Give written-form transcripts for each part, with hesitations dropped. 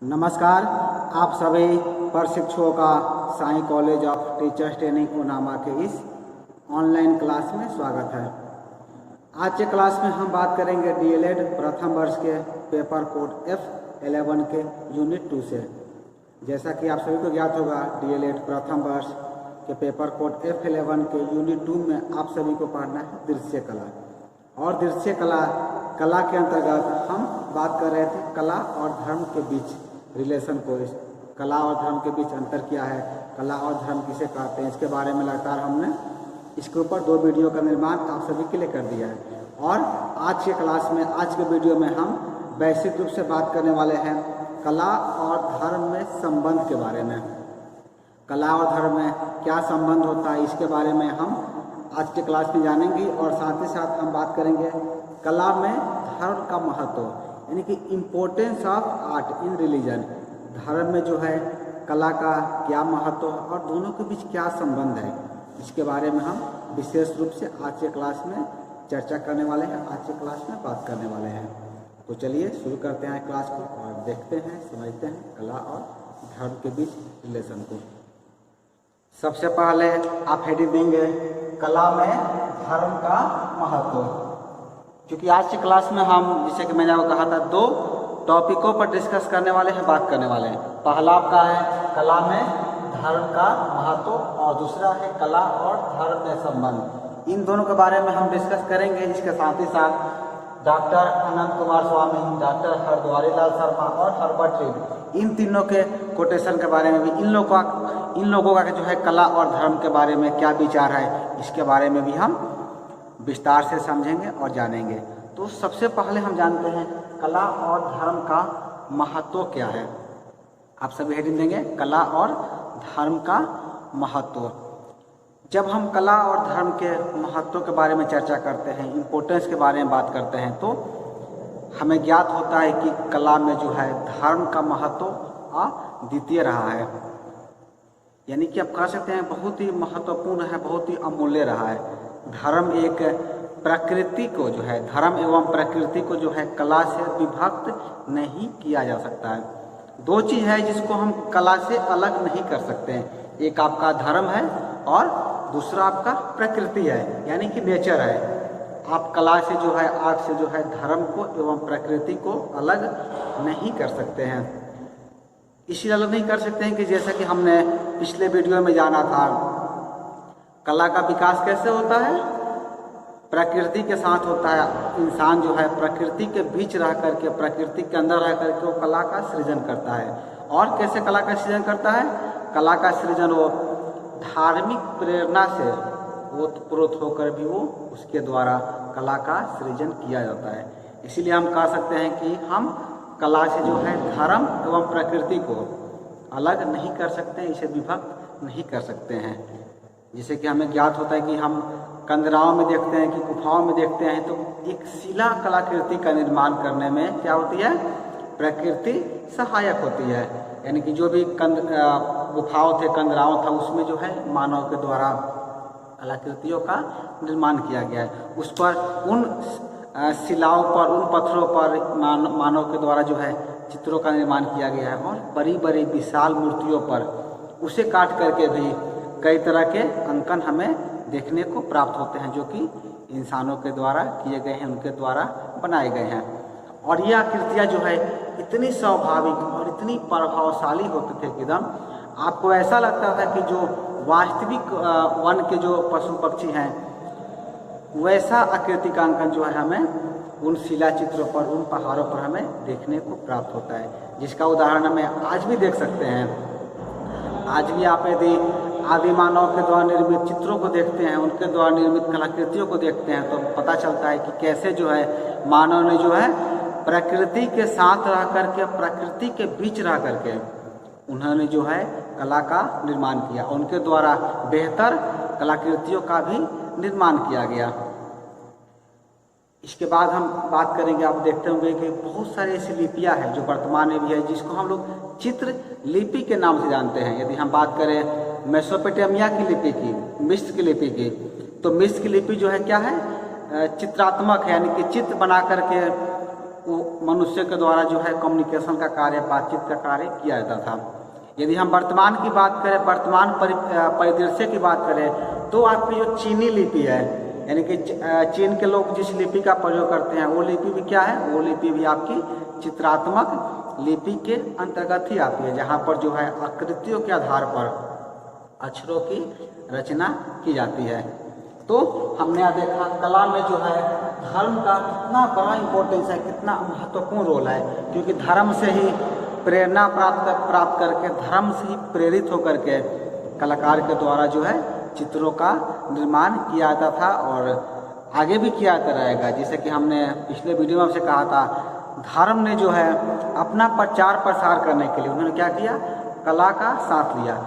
नमस्कार, आप सभी प्रशिक्षुओं का Sai college of teachers training उनामा के इस ऑनलाइन क्लास में स्वागत है। आज के क्लास में हम बात करेंगे डीएलएड प्रथम वर्ष के पेपर कोड F11 के यूनिट 2 से। जैसा कि आप सभी को ज्ञात होगा, डीएलएड प्रथम वर्ष के पेपर कोड F11 के यूनिट 2 में आप सभी को पढ़ना है दृश्य कला। और दृश्य कला के अंतर्गत हम बात कर रहे थे कला और धर्म के बीच रिलेशन को। इस कला और धर्म के बीच अंतर क्या है, कला और धर्म किसे कहते हैं, इसके बारे में लगातार हमने इसके ऊपर 2 वीडियो का निर्माण आप सभी के लिए कर दिया है। और आज के क्लास में, आज के वीडियो में हम वैश्विक रूप से बात करने वाले हैं कला और धर्म में संबंध के बारे में। कला और धर्म में क्या संबंध होता है, इसके बारे में हम आज के क्लास में जानेंगे। और साथ ही साथ हम बात करेंगे कला में धर्म का महत्व, यानी कि importance of art in religion. धर्म में जो है कला का क्या महत्व और दोनों के बीच क्या संबंध है, इसके बारे में हम विशेष रूप से आज के क्लास में चर्चा करने वाले हैं, आज के क्लास में बात करने वाले हैं। तो चलिए शुरू करते हैं क्लास को और देखते हैं, समझते हैं कला और धर्म के बीच रिलेशन को। सबसे पहले आप हेडिंग देंगे कला में धर्म का महत्व। क्योंकि आज की क्लास में हम, जैसे कि मैंने आपको कहा था, 2 टॉपिकों पर डिस्कस करने वाले हैं, बात करने वाले हैं। पहला आपका है कला में धर्म का महत्व और दूसरा है कला और धर्म में संबंध। इन दोनों के बारे में हम डिस्कस करेंगे। इसके साथ ही साथ डॉक्टर अनंत कुमार स्वामी, डॉक्टर हरद्वारी लाल शर्मा और हर्बर्ट रीड, इन तीनों के कोटेशन के बारे में भी, इन लोगों का जो है कला और धर्म के बारे में क्या विचार है, इसके बारे में भी हम विस्तार से समझेंगे और जानेंगे। तो सबसे पहले हम जानते हैं कला और धर्म का महत्व क्या है। आप सभी हेडिंग देंगे कला और धर्म का महत्व। जब हम कला और धर्म के महत्व के बारे में चर्चा करते हैं, इम्पोर्टेंस के बारे में बात करते हैं, तो हमें ज्ञात होता है कि कला में जो है धर्म का महत्व अद्वितीय रहा है। यानी कि आप कह सकते हैं बहुत ही महत्वपूर्ण है, बहुत ही अमूल्य रहा है। धर्म एक प्रकृति को जो है, धर्म एवं प्रकृति को जो है कला से विभक्त नहीं किया जा सकता है। 2 चीज़ है जिसको हम कला से अलग नहीं कर सकते हैं, एक आपका धर्म है और दूसरा आपका प्रकृति है, यानी कि नेचर है। आप कला से जो है, आर्ट से जो है धर्म को एवं प्रकृति को अलग नहीं कर सकते हैं। इसलिए अलग नहीं कर सकते हैं कि जैसा कि हमने पिछले वीडियो में जाना था, कला का विकास कैसे होता है, प्रकृति के साथ होता है। इंसान जो है प्रकृति के बीच रह करके, प्रकृति के अंदर रह करके वो कला का सृजन करता है। और कैसे कला का सृजन करता है, कला का सृजन वो धार्मिक प्रेरणा से ओतप्रोत होकर भी वो उसके द्वारा कला का सृजन किया जाता है। इसीलिए हम कह सकते हैं कि हम कला से जो है धर्म एवं प्रकृति को अलग नहीं कर सकते, इसे विभक्त नहीं कर सकते हैं। जैसे कि हमें ज्ञात होता है कि हम कंदराओं में देखते हैं, कि गुफाओं में देखते हैं, तो एक शिला कलाकृति का निर्माण करने में क्या होती है, प्रकृति सहायक होती है। यानी कि जो भी गुफाओं थे, कंदराओं था, उसमें जो है मानव के द्वारा कलाकृतियों का निर्माण किया गया है। उस पर, उन शिलाओं पर, उन पत्थरों पर मानव के द्वारा जो है चित्रों का निर्माण किया गया है। और बड़ी बड़ी विशाल मूर्तियों पर उसे काट करके भी कई तरह के अंकन हमें देखने को प्राप्त होते हैं, जो कि इंसानों के द्वारा किए गए हैं, उनके द्वारा बनाए गए हैं। और ये आकृतियाँ जो है इतनी स्वाभाविक और इतनी प्रभावशाली होते थे कि एकदम आपको ऐसा लगता था कि जो वास्तविक वन के जो पशु पक्षी हैं, वैसा आकृति का अंकन जो है हमें उन शिला चित्रों पर, उन पहाड़ों पर हमें देखने को प्राप्त होता है, जिसका उदाहरण हमें आज भी देख सकते हैं। आज भी आप यदि आदि मानव के द्वारा निर्मित चित्रों को देखते हैं, उनके द्वारा निर्मित कलाकृतियों को देखते हैं, तो पता चलता है कि कैसे जो है मानव ने जो है प्रकृति के साथ रह करके, प्रकृति के बीच रह करके उन्होंने जो है कला का निर्माण किया। उनके द्वारा बेहतर कलाकृतियों का भी निर्माण किया गया। इसके बाद हम बात करेंगे, आप देखते होंगे कि बहुत सारी ऐसी लिपियाँ हैं जो वर्तमान में भी है, जिसको हम लोग चित्र लिपि के नाम से जानते हैं। यदि हम बात करें मेसोपोटामिया की लिपि की, मिस्र की लिपि की, तो मिस्र की लिपि जो है क्या है, चित्रात्मक है, यानी कि चित्र बना करके वो मनुष्य के द्वारा जो है कम्युनिकेशन का कार्य, बातचीत का कार्य किया जाता था। यदि हम वर्तमान की बात करें, वर्तमान परिदृश्य की बात करें, तो आपकी जो चीनी लिपि है, यानी कि चीन के लोग जिस लिपि का प्रयोग करते हैं वो लिपि भी क्या है, वो लिपि भी आपकी चित्रात्मक लिपि के अंतर्गत ही आती है, जहाँ पर जो है आकृतियों के आधार पर अक्षरों की रचना की जाती है। तो हमने यहाँ देखा कला में जो है धर्म का कितना बड़ा इम्पोर्टेंस है, कितना महत्वपूर्ण रोल है, क्योंकि धर्म से ही प्रेरणा प्राप्त करके, धर्म से ही प्रेरित होकर के कलाकार के द्वारा जो है चित्रों का निर्माण किया जाता था और आगे भी किया जाता रहेगा। जैसे कि हमने पिछले वीडियो में आपसे कहा था, धर्म ने जो है अपना प्रचार प्रसार करने के लिए उन्होंने क्या किया, कला का साथ लिया।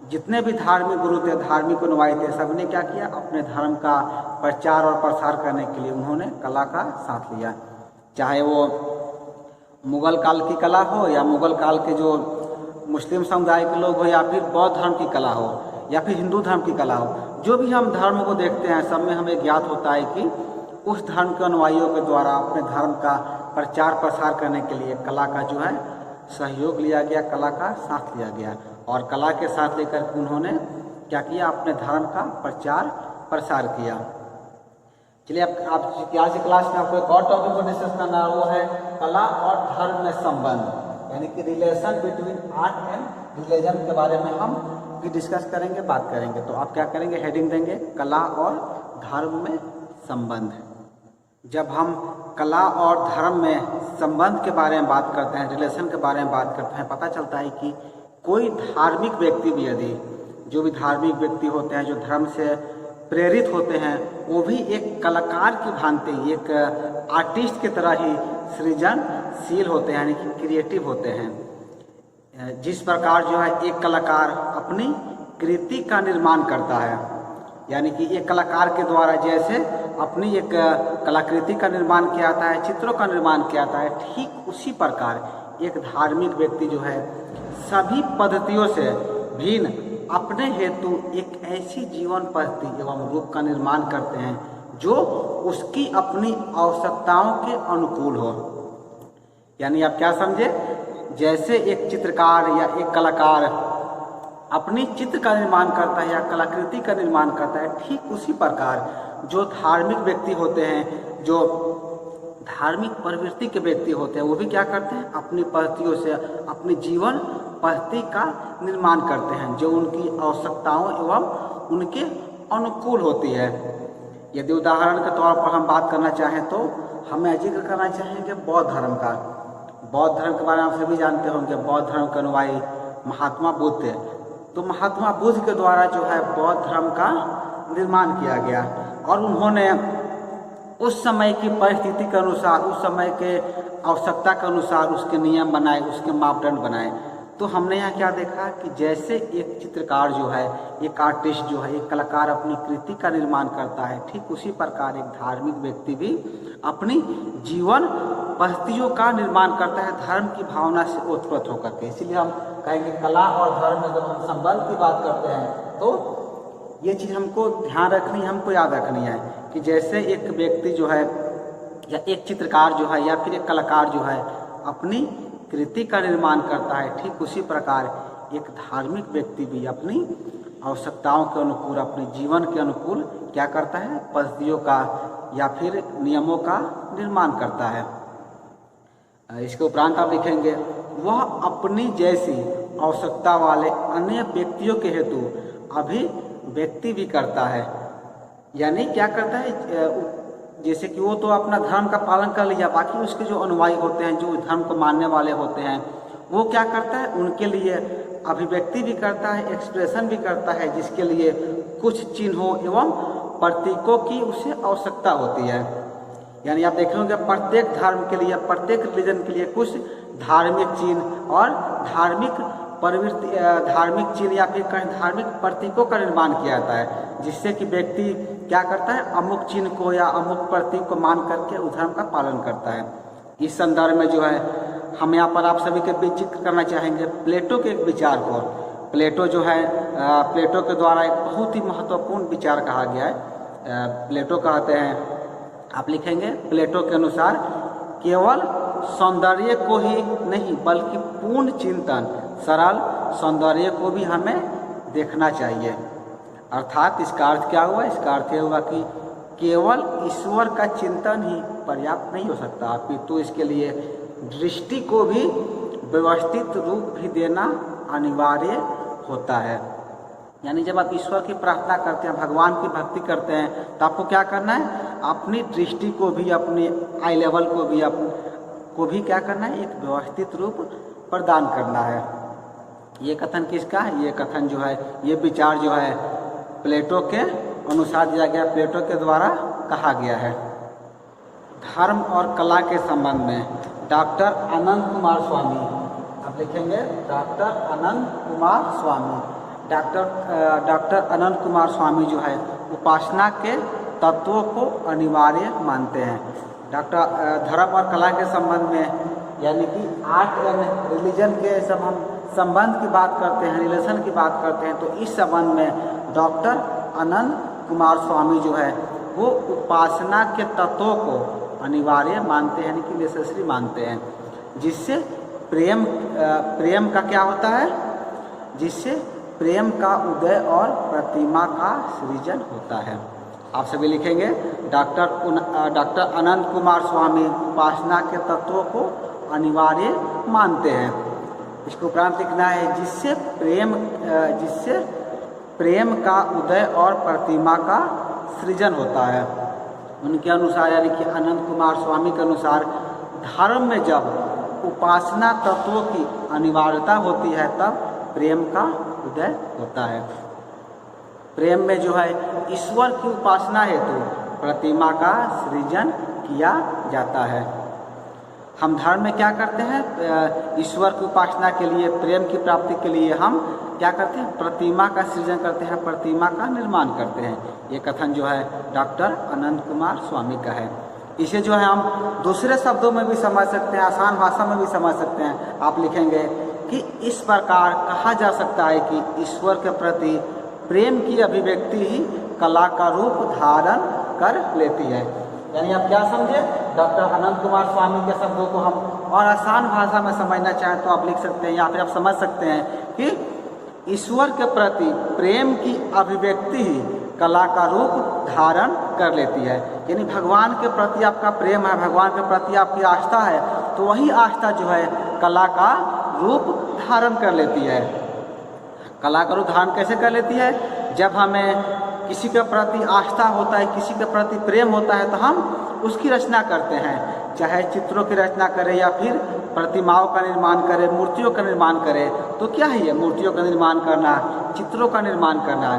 जितने भी धार्मिक गुरु थे, धार्मिक अनुयायी थे, सबने क्या किया, अपने धर्म का प्रचार और प्रसार करने के लिए उन्होंने कला का साथ लिया। चाहे वो मुगल काल की कला हो या मुगल काल के जो मुस्लिम समुदाय के लोग हो, या फिर बौद्ध धर्म की कला हो, या फिर हिंदू धर्म की कला हो, जो भी हम धर्म को देखते हैं सब में हमें ज्ञात होता है कि उस धर्म के अनुयायियों के द्वारा अपने धर्म का प्रचार प्रसार करने के लिए कला का जो है सहयोग लिया गया, कला का साथ लिया गया और कला के साथ लेकर के उन्होंने क्या किया, अपने धर्म का प्रचार प्रसार किया। चलिए आप इतिहास की क्लास में आपको एक और टॉपिक को डिस्कस करना है, वो है कला और धर्म में संबंध, यानी कि relation between art and religion के बारे में हम भी डिस्कस करेंगे, बात करेंगे। तो आप क्या करेंगे, हेडिंग देंगे कला और धर्म में संबंध। जब हम कला और धर्म में संबंध के बारे में बात करते हैं, रिलेशन के बारे में बात करते हैं, पता चलता है कि कोई धार्मिक व्यक्ति भी, यदि जो भी धार्मिक व्यक्ति होते हैं जो धर्म से प्रेरित होते हैं, वो भी एक कलाकार की भांति, एक आर्टिस्ट की तरह ही सृजनशील होते हैं, यानी कि क्रिएटिव होते हैं। जिस प्रकार जो है एक कलाकार अपनी कृति का निर्माण करता है, यानी कि एक कलाकार के द्वारा जैसे अपनी एक कलाकृति का निर्माण किया जाता है, चित्रों का निर्माण किया जाता है, ठीक उसी प्रकार एक धार्मिक व्यक्ति जो है सभी पद्धतियों से भिन्न अपने हेतु एक ऐसी जीवन पद्धति एवं रूप का निर्माण करते हैं जो उसकी अपनी आवश्यकताओं के अनुकूल हो। यानी आप क्या समझे, जैसे एक चित्रकार या एक कलाकार अपनी चित्र का निर्माण करता है या कलाकृति का निर्माण करता है, ठीक उसी प्रकार जो धार्मिक व्यक्ति होते हैं, जो धार्मिक प्रवृत्ति के व्यक्ति होते हैं, वो भी क्या करते हैं, अपनी पद्धतियों से अपनी जीवन पद्धति का निर्माण करते हैं जो उनकी आवश्यकताओं एवं उनके अनुकूल होती है। यदि उदाहरण के तौर पर हम बात करना चाहें तो हमें जिक्र करना चाहेंगे बौद्ध धर्म का। बौद्ध धर्म के बारे में आप सभी जानते होंगे, बौद्ध धर्म के अनुयायी महात्मा बुद्ध थे। तो महात्मा बुद्ध के द्वारा जो है बौद्ध धर्म का निर्माण किया गया और उन्होंने उस समय की परिस्थिति के अनुसार, उस समय के आवश्यकता के अनुसार उसके नियम बनाए, उसके मापदंड बनाए। तो हमने यहाँ क्या देखा कि जैसे एक चित्रकार जो है, एक आर्टिस्ट जो है, एक कलाकार अपनी कृति का निर्माण करता है, ठीक उसी प्रकार एक धार्मिक व्यक्ति भी अपनी जीवन पद्धतियों का निर्माण करता है धर्म की भावना से उत्पन्न होकर के। इसीलिए हम कहेंगे कला और धर्म में जब हम संबंध की बात करते हैं तो ये चीज़ हमको ध्यान रखनी, हमको याद रखनी है कि जैसे एक व्यक्ति जो है या एक चित्रकार जो है या फिर एक कलाकार जो है अपनी कृति का निर्माण करता है, ठीक उसी प्रकार एक धार्मिक व्यक्ति भी अपनी आवश्यकताओं के अनुकूल, अपने जीवन के अनुकूल क्या करता है, पद्धतियों का या फिर नियमों का निर्माण करता है। इसके उपरांत आप लिखेंगे वह अपनी जैसी आवश्यकता वाले अन्य व्यक्तियों के हेतु अभिव्यक्ति भी करता है। यानी क्या करता है, जैसे कि वो तो अपना धर्म का पालन कर लिया, बाकी उसके जो अनुयायी होते हैं, जो धर्म को मानने वाले होते हैं, वो क्या करता है, उनके लिए अभिव्यक्ति भी करता है, एक्सप्रेशन भी करता है, जिसके लिए कुछ चिन्हों एवं प्रतीकों की उसे आवश्यकता होती है। यानी आप देखेंगे प्रत्येक धर्म के लिए, प्रत्येक रिलीजन के लिए कुछ धार्मिक चिन्ह और धार्मिक प्रवृत्ति, धार्मिक चिन्ह या फिर धार्मिक प्रतीकों का निर्माण किया जाता है, जिससे कि व्यक्ति क्या करता है, अमुक चिन्ह को या अमुक प्रतीक को मान करके उस धर्म का पालन करता है। इस संदर्भ में जो है हम यहाँ पर आप सभी के बीच जिक्र करना चाहेंगे प्लेटो के एक विचार को। प्लेटो जो है, प्लेटो के द्वारा एक बहुत ही महत्वपूर्ण विचार कहा गया है। प्लेटो कहते हैं, आप लिखेंगे प्लेटो के अनुसार केवल सौंदर्य को ही नहीं बल्कि पूर्ण चिंतन, सरल सौंदर्य को भी हमें देखना चाहिए। अर्थात इसका अर्थ क्या हुआ? इसका अर्थ यह हुआ कि केवल ईश्वर का चिंतन ही पर्याप्त नहीं हो सकता, अपितु इसके लिए दृष्टि को भी व्यवस्थित रूप भी देना अनिवार्य होता है। यानी जब आप ईश्वर की प्रार्थना करते हैं, भगवान की भक्ति करते हैं, तो आपको क्या करना है? अपनी दृष्टि को भी, अपने आई लेवल को भी क्या करना है? एक व्यवस्थित रूप प्रदान करना है। ये कथन किसका है? ये कथन जो है, ये विचार जो है प्लेटो के अनुसार दिया गया, प्लेटो के द्वारा कहा गया है। धर्म और कला के संबंध में डॉक्टर अनंत कुमार स्वामी, आप लिखेंगे डॉक्टर अनंत कुमार स्वामी। डॉक्टर अनंत कुमार स्वामी जो है उपासना के तत्वों को अनिवार्य मानते हैं। डॉक्टर धर्म और कला के संबंध में, यानी कि आर्ट एंड रिलीजन के सब हम संबंध की बात करते हैं, रिलेशन की बात करते हैं, तो इस संबंध में डॉक्टर अनंत कुमार स्वामी जो है वो उपासना के तत्वों को अनिवार्य मानते हैं, यानी कि नेसेसरी मानते हैं, जिससे प्रेम का क्या होता है? जिससे प्रेम का उदय और प्रतिमा का सृजन होता है। आप सभी लिखेंगे डॉक्टर अनंत कुमार स्वामी उपासना के तत्वों को अनिवार्य मानते हैं। इसको उपरांत लिखना है जिससे प्रेम का उदय और प्रतिमा का सृजन होता है। उनके अनुसार, यानी कि अनंत कुमार स्वामी के अनुसार, धर्म में जब उपासना तत्वों की अनिवार्यता होती है तब प्रेम का उदय होता है। प्रेम में जो है ईश्वर की उपासना हेतु प्रतिमा का सृजन किया जाता है। हम धर्म में क्या करते हैं? ईश्वर की उपासना के लिए, प्रेम की प्राप्ति के लिए हम क्या करते हैं? प्रतिमा का सृजन करते हैं, प्रतिमा का निर्माण करते हैं। ये कथन जो है डॉक्टर अनंत कुमार स्वामी का है। इसे जो है हम दूसरे शब्दों में भी समझ सकते हैं, आसान भाषा में भी समझ सकते हैं। आप लिखेंगे कि इस प्रकार कहा जा सकता है कि ईश्वर के प्रति प्रेम की अभिव्यक्ति ही कला का रूप धारण कर लेती है। यानी आप क्या समझे? डॉक्टर अनंत कुमार स्वामी के शब्दों को हम और आसान भाषा में समझना चाहें तो आप लिख सकते हैं, या फिर आप समझ सकते हैं कि ईश्वर के प्रति प्रेम की अभिव्यक्ति ही कला का रूप धारण कर लेती है। यानी भगवान के प्रति आपका प्रेम है, भगवान के प्रति आपकी आस्था है, तो वही आस्था जो है कला का रूप धारण कर लेती है। कला का रूप धारण कैसे कर लेती है? जब हमें किसी के प्रति आस्था होता है, किसी के प्रति प्रेम होता है, तो हम उसकी रचना करते हैं, चाहे चित्रों की रचना करें या फिर प्रतिमाओं का निर्माण करें, मूर्तियों का निर्माण करें। तो क्या है ये? मूर्तियों का निर्माण करना, चित्रों का निर्माण करना,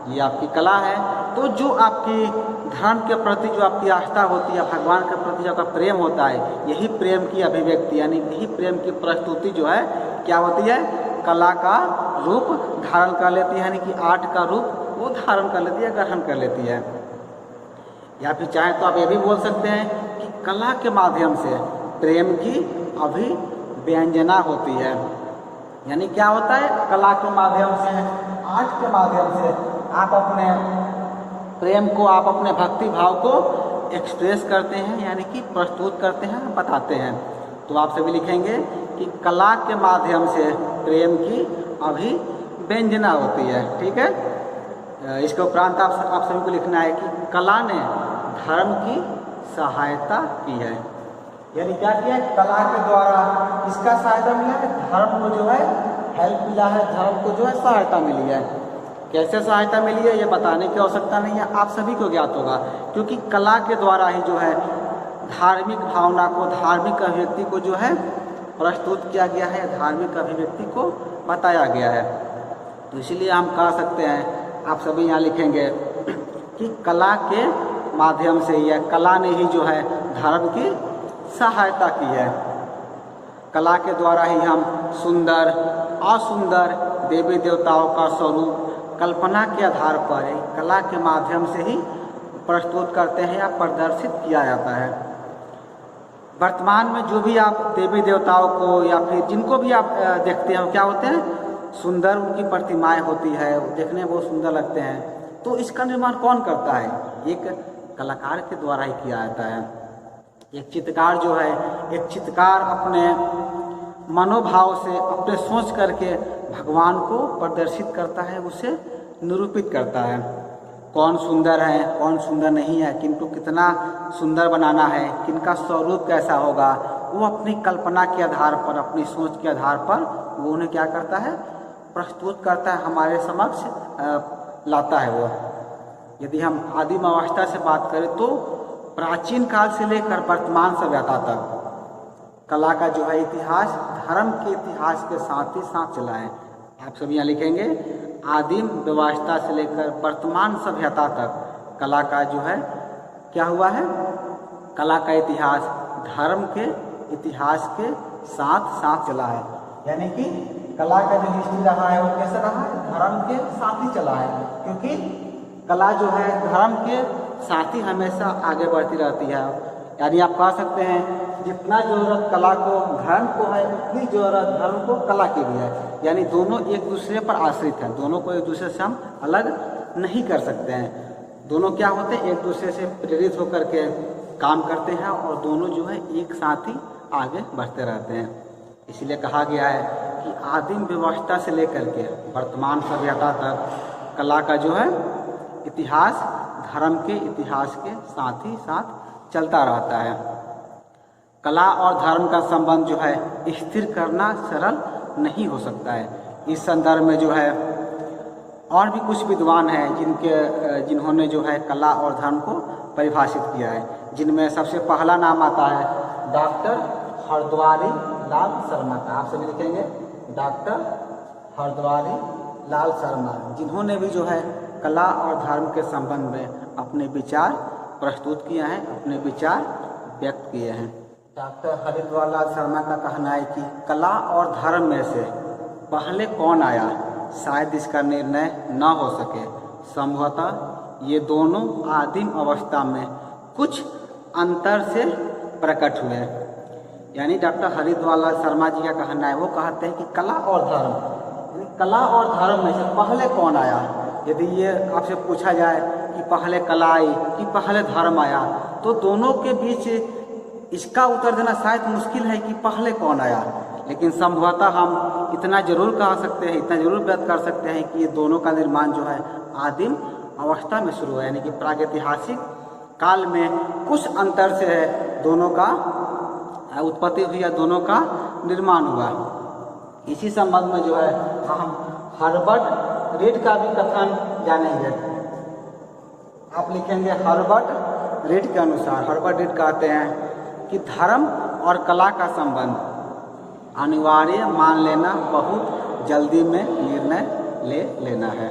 ये आपकी कला है। तो जो आपकी धर्म के प्रति जो आपकी आस्था होती है, भगवान के प्रति जो आपका प्रेम होता है, यही प्रेम की अभिव्यक्ति, यानी यही प्रेम की प्रस्तुति जो है क्या होती है? कला का रूप धारण कर लेती है, यानी कि आर्ट का रूप वो धारण कर लेती है, ग्रहण कर लेती है। या फिर चाहे तो आप ये भी बोल सकते हैं कि कला के माध्यम से प्रेम की अभिव्यंजना होती है। यानी क्या होता है? कला के माध्यम से, आर्ट के माध्यम से आप अपने प्रेम को, आप अपने भक्ति भाव को एक्सप्रेस करते हैं, यानी कि प्रस्तुत करते हैं, बताते हैं। तो आप सभी लिखेंगे कि कला के माध्यम से प्रेम की अभिव्यंजना होती है। ठीक है। इसके उपरांत आप सभी को लिखना है कि कला ने धर्म की सहायता की है। यानी क्या किया है? कला के द्वारा इसका सहायता मिला है, धर्म को जो है हेल्प मिला है, धर्म को जो है सहायता मिली है। कैसे सहायता मिली है ये बताने की आवश्यकता नहीं है, आप सभी को ज्ञात होगा, क्योंकि कला के द्वारा ही जो है धार्मिक भावना को, धार्मिक अभिव्यक्ति को जो है प्रस्तुत किया गया है, धार्मिक अभिव्यक्ति को बताया गया है। तो इसीलिए हम कह सकते हैं, आप सभी यहाँ लिखेंगे कि कला के माध्यम से या कला ने ही जो है धर्म की सहायता की है। कला के द्वारा ही हम सुंदर असुंदर देवी देवताओं का स्वरूप कल्पना के आधार पर कला के माध्यम से ही प्रस्तुत करते हैं या प्रदर्शित किया जाता है। वर्तमान में जो भी आप देवी देवताओं को या फिर जिनको भी आप देखते हैं, क्या होते हैं? सुंदर उनकी प्रतिमाएं होती है, देखने में बहुत सुंदर लगते हैं। तो इसका निर्माण कौन करता है? एक कलाकार के द्वारा ही किया जाता है। एक चित्रकार जो है, एक चित्रकार अपने मनोभाव से, अपने सोच करके भगवान को प्रदर्शित करता है, उसे निरूपित करता है। कौन सुंदर है, कौन सुंदर नहीं है, किनको कितना सुंदर बनाना है, किनका स्वरूप कैसा होगा, वो अपनी कल्पना के आधार पर, अपनी सोच के आधार पर वो उन्हें क्या करता है, प्रस्तुत करता है, हमारे समक्ष लाता है। वो यदि हम आदिम अवस्था से बात करें तो प्राचीन काल से लेकर वर्तमान सभ्यता तक कला का जो है इतिहास धर्म के इतिहास के साथ ही साथ चला है। आप सब यहाँ लिखेंगे, आदिम व्यवस्था से लेकर वर्तमान सभ्यता तक कला का जो है क्या हुआ है, कला का इतिहास धर्म के इतिहास के साथ साथ चला है। यानी कि कला का जो हिस्ट्री रहा है वो कैसे रहा है, धर्म के साथ ही चला है, क्योंकि कला जो है धर्म के साथ ही हमेशा आगे बढ़ती रहती है। यानी आप कह सकते हैं जितना जरूरत कला को धर्म को है, उतनी जरूरत धर्म को कला की भी है। यानी दोनों एक दूसरे पर आश्रित हैं, दोनों को एक दूसरे से हम अलग नहीं कर सकते हैं। दोनों क्या होते हैं, एक दूसरे से प्रेरित होकर के काम करते हैं और दोनों जो है एक साथ ही आगे बढ़ते रहते हैं। इसलिए कहा गया है कि आदिम व्यवस्था से लेकर के वर्तमान सभ्यता तक कला का जो है इतिहास धर्म के इतिहास के साथ ही साथ चलता रहता है। कला और धर्म का संबंध जो है स्थिर करना सरल नहीं हो सकता है। इस संदर्भ में जो है और भी कुछ विद्वान हैं जिन्होंने जो है कला और धर्म को परिभाषित किया है, जिनमें सबसे पहला नाम आता है डॉक्टर हरद्वारी लाल शर्मा का। आप सभी लिखेंगे डॉक्टर हरद्वारी लाल शर्मा, जिन्होंने भी जो है कला और धर्म के संबंध में अपने विचार प्रस्तुत किए हैं, अपने विचार व्यक्त किए हैं। डॉक्टर हरद्वारी लाल शर्मा का कहना है कि कला और धर्म में से पहले कौन आया, शायद इसका निर्णय न हो सके। संभवतः ये दोनों आदिम अवस्था में कुछ अंतर से प्रकट हुए। यानी डॉक्टर हरद्वारी लाल शर्मा जी का कहना है, वो कहते हैं कि कला और धर्म में से पहले कौन आया। यदि ये आपसे पूछा जाए कि पहले कला आई कि पहले धर्म आया, तो दोनों के बीच इसका उत्तर देना शायद मुश्किल है कि पहले कौन आया। लेकिन संभवतः हम इतना जरूर कह सकते हैं, इतना जरूर व्यक्त कर सकते हैं कि ये दोनों का निर्माण जो है आदिम अवस्था में शुरू हुआ, यानी कि प्रागैतिहासिक काल में कुछ अंतर से है दोनों का उत्पत्ति हुई या दोनों का निर्माण हुआ। इसी संबंध में जो है हम हर्बर्ट रीड का भी कथन जानेंगे। आप लिखेंगे हर्बर्ट रीड के अनुसार, हर्बर्ट रीड कहते हैं कि धर्म और कला का संबंध अनिवार्य मान लेना बहुत जल्दी में निर्णय ले लेना है।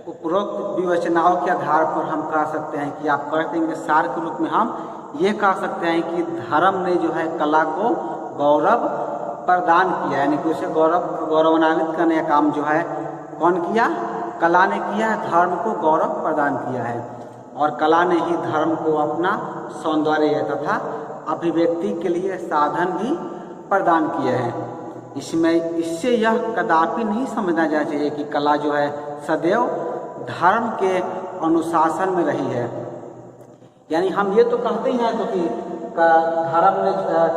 उपरोक्त विवेचनाओं के आधार पर हम कह सकते हैं कि आप कर देंगे सार के रूप में हम ये कह सकते हैं कि धर्म ने जो है कला को गौरव प्रदान किया, यानी कि उसे गौरवान्वित करने का काम जो है कौन किया, कला ने किया है, धर्म को गौरव प्रदान किया है। और कला ने ही धर्म को अपना सौंदर्य तथा अभिव्यक्ति के लिए साधन भी प्रदान किए हैं। इससे यह कदापि नहीं समझना जाना चाहिए कि कला जो है सदैव धर्म के अनुशासन में रही है। यानी हम ये तो कहते ही हैं तो कि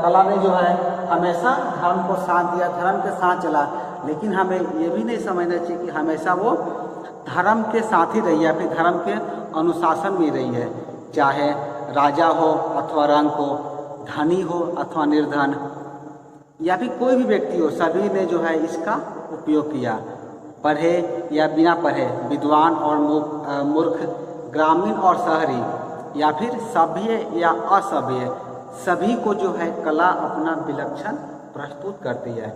कला ने जो है हमेशा धर्म को साथ दिया, धर्म के साथ चला, लेकिन हमें ये भी नहीं समझना चाहिए कि हमेशा वो धर्म के साथ ही रही है, फिर धर्म के अनुशासन में रही है। चाहे राजा हो अथवा रंक हो, धनी हो अथवा निर्धन, या फिर कोई भी व्यक्ति हो, सभी ने जो है इसका उपयोग किया। पढ़े या बिना पढ़े, विद्वान और मूर्ख, ग्रामीण और शहरी, या फिर सभ्य या असभ्य, सभी को जो है कला अपना विलक्षण प्रस्तुत करती है।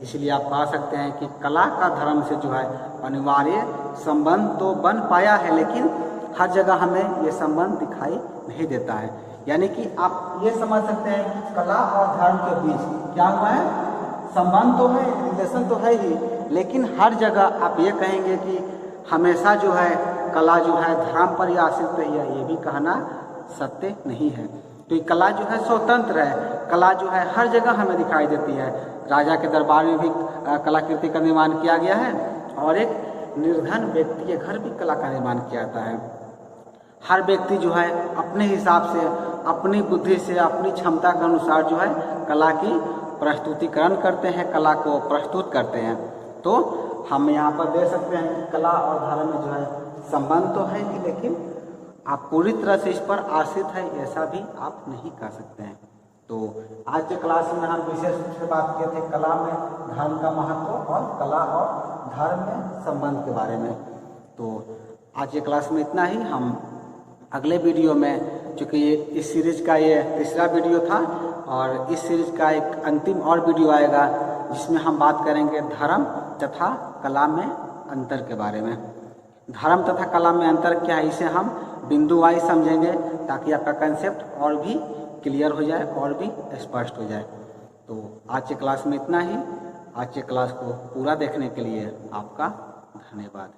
इसलिए आप कह सकते हैं कि कला का धर्म से जो है अनिवार्य संबंध तो बन पाया है, लेकिन हर जगह हमें ये संबंध दिखाई नहीं देता है। यानी कि आप ये समझ सकते हैं कि कला और धर्म के बीच क्या हुआ है, संबंध तो है, रिलेशन तो है ही, लेकिन हर जगह आप ये कहेंगे कि हमेशा जो है कला जो है धर्म पर ही आश्रित रही है, ये भी कहना सत्य नहीं है। तो ये कला जो है स्वतंत्र है, कला जो है हर जगह हमें दिखाई देती है। राजा के दरबार में भी कलाकृति का निर्माण किया गया है और एक निर्धन व्यक्ति के घर भी कला का निर्माण किया जाता है। हर व्यक्ति जो है अपने हिसाब से, अपनी बुद्धि से, अपनी क्षमता के अनुसार जो है कला की प्रस्तुतिकरण करते हैं, कला को प्रस्तुत करते हैं। तो हम यहाँ पर देख सकते हैं कि कला और धर्म में जो है संबंध तो है ही, लेकिन आप पूरी तरह से इस पर आश्रित है ऐसा भी आप नहीं कर सकते हैं। तो आज के क्लास में हम विशेष रूप से बात किए थे कला में धर्म का महत्व और कला और धर्म में संबंध के बारे में। तो आज के क्लास में इतना ही। हम अगले वीडियो में, चूँकि ये इस सीरीज का ये तीसरा वीडियो था और इस सीरीज का एक अंतिम और वीडियो आएगा जिसमें हम बात करेंगे धर्म तथा कला में अंतर के बारे में। धर्म तथा कला में अंतर क्या है इसे हम बिंदु वाइज समझेंगे ताकि आपका कंसेप्ट और भी क्लियर हो जाए और भी स्पष्ट हो जाए। तो आज के क्लास में इतना ही। आज के क्लास को पूरा देखने के लिए आपका धन्यवाद।